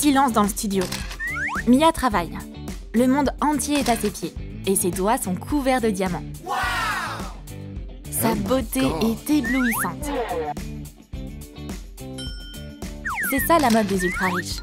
Silence dans le studio. Mia travaille. Le monde entier est à ses pieds et ses doigts sont couverts de diamants. Sa beauté est éblouissante. C'est ça la mode des ultra riches.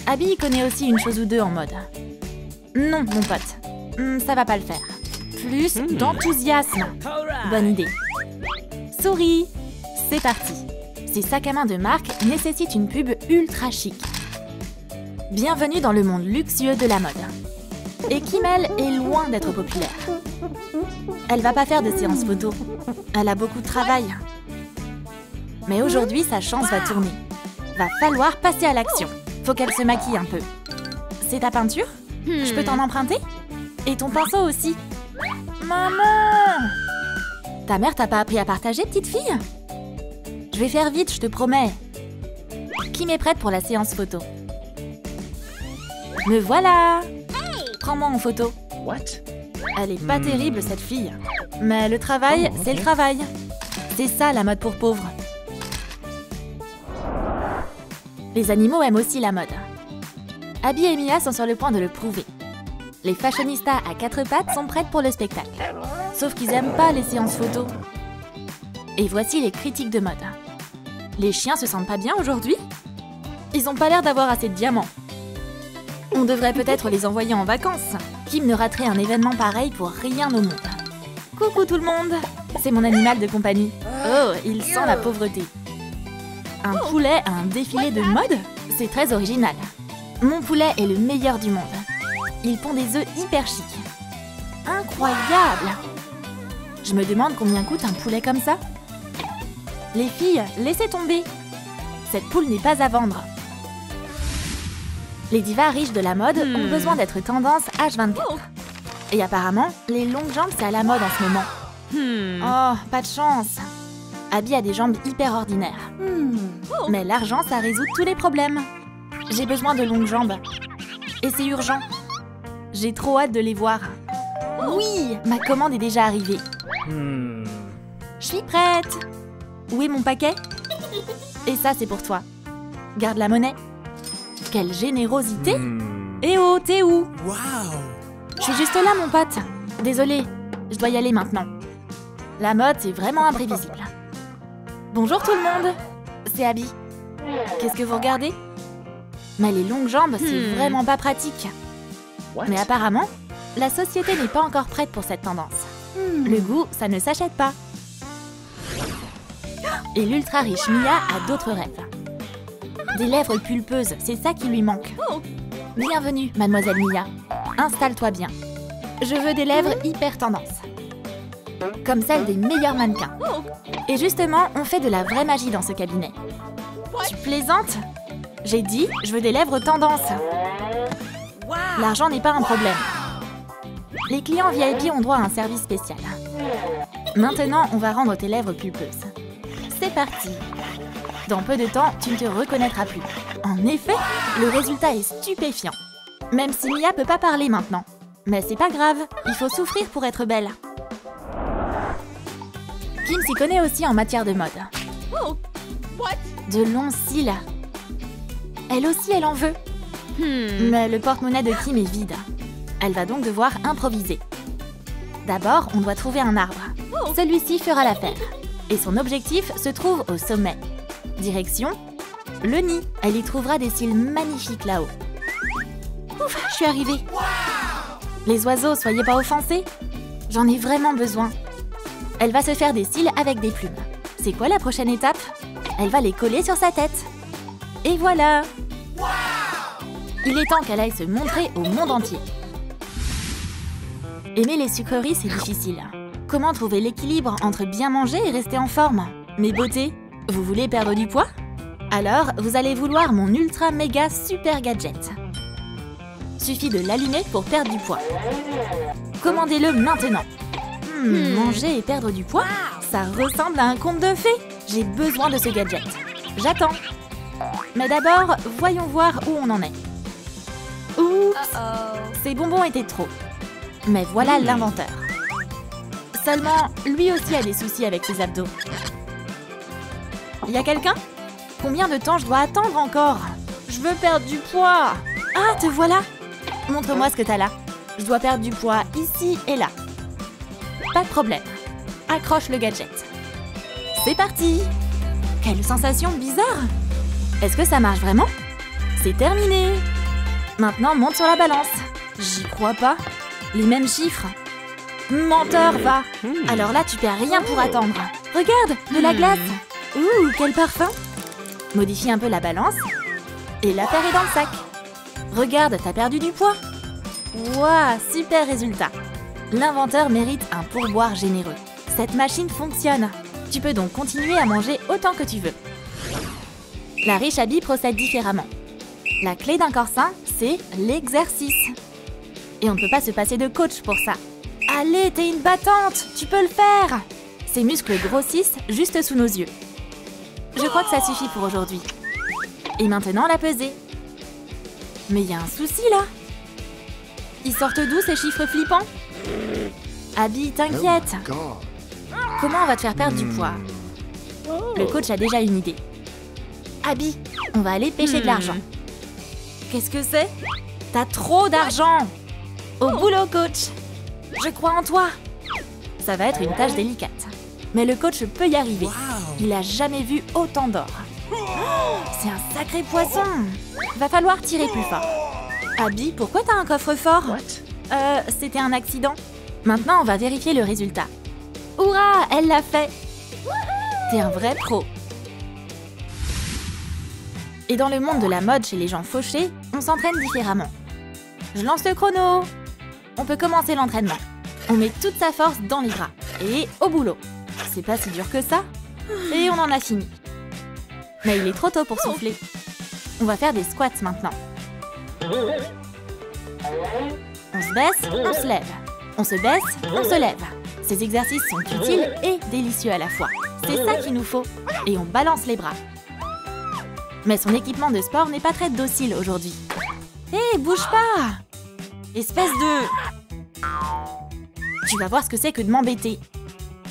Abby connaît aussi une chose ou deux en mode. Non, mon pote, ça va pas le faire. Plus d'enthousiasme. Bonne idée. Souris. C'est parti. Ces sacs à main de marque nécessitent une pub ultra chic. Bienvenue dans le monde luxueux de la mode. Et Kimmel est loin d'être populaire. Elle va pas faire de séances photo. Elle a beaucoup de travail. Mais aujourd'hui, sa chance va tourner. Va falloir passer à l'action. Faut qu'elle se maquille un peu. C'est ta peinture? Je peux t'en emprunter? Et ton pinceau aussi. Maman! Ta mère t'a pas appris à partager, petite fille? Je vais faire vite, je te promets. Kim est prête pour la séance photo. Me voilà! Prends-moi en photo. What? Elle est pas terrible, cette fille. Mais le travail, c'est le travail. C'est ça, la mode pour pauvres. Les animaux aiment aussi la mode. Abby et Mia sont sur le point de le prouver. Les fashionistas à quatre pattes sont prêtes pour le spectacle. Sauf qu'ils aiment pas les séances photos. Et voici les critiques de mode. Les chiens se sentent pas bien aujourd'hui? Ils ont pas l'air d'avoir assez de diamants. On devrait peut-être les envoyer en vacances. Kim ne raterait un événement pareil pour rien au monde. Coucou tout le monde! C'est mon animal de compagnie. Oh, il sent la pauvreté. Un poulet à un défilé de mode? C'est très original. Mon poulet est le meilleur du monde. Il pond des œufs hyper chics. Incroyable! Je me demande combien coûte un poulet comme ça. Les filles, laissez tomber. Cette poule n'est pas à vendre. Les divas riches de la mode ont besoin d'être tendance H24. Et apparemment, les longues jambes, c'est à la mode en ce moment. Oh, pas de chance. Abby a des jambes hyper ordinaires. Mais l'argent, ça résout tous les problèmes. J'ai besoin de longues jambes. Et c'est urgent. J'ai trop hâte de les voir. Oui, ma commande est déjà arrivée. Je suis prête. Où est mon paquet? Et ça, c'est pour toi. Garde la monnaie. Quelle générosité! Eh oh, t'es où? Wow! Je suis juste là, mon pote. Désolée, je dois y aller maintenant. La mode, c'est vraiment imprévisible. Bonjour tout le monde. C'est Abby. Qu'est-ce que vous regardez? Mais les longues jambes, c'est vraiment pas pratique. Mais apparemment, la société n'est pas encore prête pour cette tendance. Le goût, ça ne s'achète pas. Et l'ultra riche Mia a d'autres rêves. Des lèvres pulpeuses, c'est ça qui lui manque. Bienvenue, mademoiselle Mia. Installe-toi bien. Je veux des lèvres hyper tendance. Comme celles des meilleurs mannequins. Et justement, on fait de la vraie magie dans ce cabinet. Tu plaisantes? J'ai dit, je veux des lèvres tendance. L'argent n'est pas un problème. Les clients VIP ont droit à un service spécial. Maintenant, on va rendre tes lèvres pulpeuses. C'est parti. Dans peu de temps, tu ne te reconnaîtras plus. En effet, le résultat est stupéfiant. Même si Mia peut pas parler maintenant. Mais c'est pas grave, il faut souffrir pour être belle. Kim s'y connaît aussi en matière de mode. De longs cils. Elle aussi, elle en veut. Mais le porte-monnaie de Kim est vide. Elle va donc devoir improviser. D'abord, on doit trouver un arbre. Celui-ci fera l'affaire. Et son objectif se trouve au sommet. Direction, le nid. Elle y trouvera des cils magnifiques là-haut. Ouf, je suis arrivée. Les oiseaux, soyez pas offensés. J'en ai vraiment besoin. Elle va se faire des cils avec des plumes. C'est quoi la prochaine étape? Elle va les coller sur sa tête. Et voilà. Il est temps qu'elle aille se montrer au monde entier. Aimer les sucreries, c'est difficile. Comment trouver l'équilibre entre bien manger et rester en forme? Mes beautés, vous voulez perdre du poids? Alors, vous allez vouloir mon ultra méga super gadget. Suffit de l'allumer pour perdre du poids. Commandez-le maintenant. Manger et perdre du poids, ça ressemble à un conte de fées. J'ai besoin de ce gadget. J'attends. Mais d'abord, voyons voir où on en est. Oups, ces bonbons étaient trop. Mais voilà l'inventeur. Seulement, lui aussi a des soucis avec ses abdos. Y a quelqu'un? Combien de temps je dois attendre encore? Je veux perdre du poids. Ah, te voilà. Montre-moi ce que t'as là. Je dois perdre du poids ici et là. Pas de problème. Accroche le gadget. C'est parti. Quelle sensation bizarre. Est-ce que ça marche vraiment? C'est terminé. Maintenant, monte sur la balance. J'y crois pas. Les mêmes chiffres. Menteur, va. Alors là, tu perds rien pour attendre. Regarde, de la glace. Ouh, quel parfum. Modifie un peu la balance. Et l'affaire est dans le sac. Regarde, t'as perdu du poids. Waouh, super résultat. L'inventeur mérite un pourboire généreux. Cette machine fonctionne. Tu peux donc continuer à manger autant que tu veux. La riche Abby procède différemment. La clé d'un corps sain, c'est l'exercice. Et on ne peut pas se passer de coach pour ça. Allez, t'es une battante, tu peux le faire. Ses muscles grossissent juste sous nos yeux. Je crois que ça suffit pour aujourd'hui. Et maintenant, la pesée. Mais il y a un souci, là. Ils sortent d'où, ces chiffres flippants? Abby, t'inquiète. Comment on va te faire perdre du poids? Le coach a déjà une idée. Abby, on va aller pêcher de l'argent. Qu'est-ce que c'est? T'as trop d'argent. Au boulot, coach. Je crois en toi. Ça va être une tâche délicate. Mais le coach peut y arriver. Il a jamais vu autant d'or. C'est un sacré poisson. Va falloir tirer plus fort. Abby, pourquoi t'as un coffre-fort? C'était un accident. Maintenant, on va vérifier le résultat. Hourra, elle l'a fait. T'es un vrai pro. Et dans le monde de la mode chez les gens fauchés, on s'entraîne différemment. Je lance le chrono. On peut commencer l'entraînement. On met toute sa force dans les bras. Et au boulot. C'est pas si dur que ça. Et on en a fini. Mais il est trop tôt pour souffler. On va faire des squats maintenant. On se baisse, on se lève. On se baisse, on se lève. Ces exercices sont utiles et délicieux à la fois. C'est ça qu'il nous faut. Et on balance les bras. Mais son équipement de sport n'est pas très docile aujourd'hui. Hé, bouge pas! Espèce de... Tu vas voir ce que c'est que de m'embêter.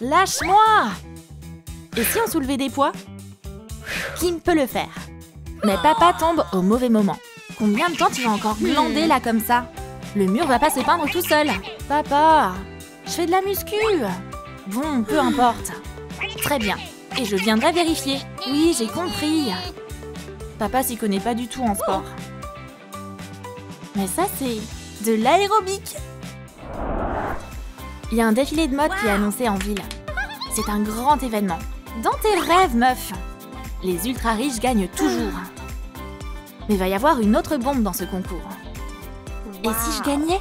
Lâche-moi! Et si on soulevait des poids? Kim peut le faire. Mais papa tombe au mauvais moment. Combien de temps tu vas encore glander là comme ça? Le mur va pas se peindre tout seul. Papa, je fais de la muscu. Bon, peu importe. Très bien. Et je viendrai vérifier. Oui, j'ai compris. Papa s'y connaît pas du tout en sport. Mais ça, c'est de l'aérobic. Il y a un défilé de mode qui est annoncé en ville. C'est un grand événement. Dans tes rêves, meuf. Les ultra riches gagnent toujours. Mais va y avoir une autre bombe dans ce concours. Et si je gagnais?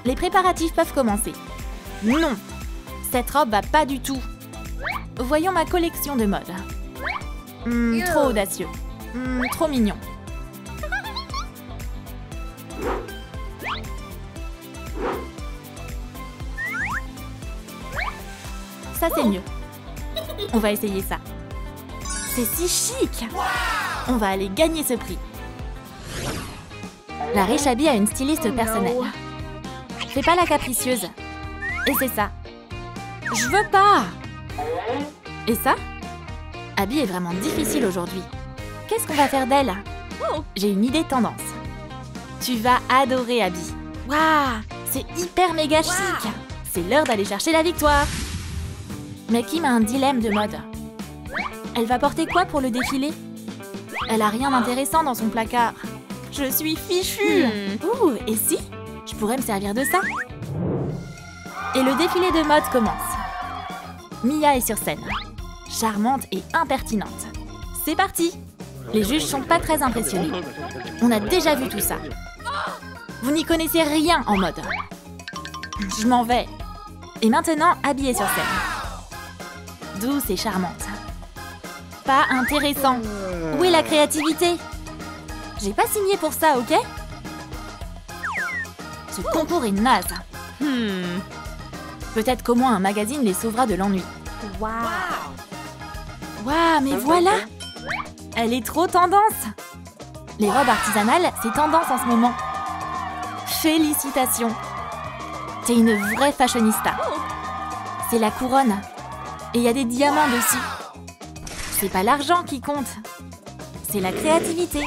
Les préparatifs peuvent commencer. Non, cette robe va pas du tout. Voyons ma collection de mode. Trop audacieux. Trop mignon. Ça, c'est mieux. On va essayer ça. C'est si chic. On va aller gagner ce prix. La riche Abby a une styliste personnelle. Fais pas la capricieuse. Et c'est ça. Je veux pas. Et ça? Abby est vraiment difficile aujourd'hui. Qu'est-ce qu'on va faire d'elle? J'ai une idée tendance. Tu vas adorer Abby. Waouh, c'est hyper méga chic. C'est l'heure d'aller chercher la victoire. Mais Kim a un dilemme de mode. Elle va porter quoi pour le défilé? Elle a rien d'intéressant dans son placard. Je suis fichue. Ouh, et si? Je pourrais me servir de ça. Et le défilé de mode commence. Mia est sur scène. Charmante et impertinente. C'est parti. Les juges sont pas très impressionnés. On a déjà vu tout ça. Vous n'y connaissez rien en mode. Je m'en vais. Et maintenant, Abby est sur scène. Douce et charmante. Pas intéressant. Où est la créativité? J'ai pas signé pour ça, ok? Ce concours est naze. Peut-être qu'au moins un magazine les sauvera de l'ennui. Waouh, mais voilà! Elle est trop tendance! Les robes artisanales, c'est tendance en ce moment. Félicitations! T'es une vraie fashionista. C'est la couronne. Et il y a des diamants dessus. C'est pas l'argent qui compte. c'est la créativité.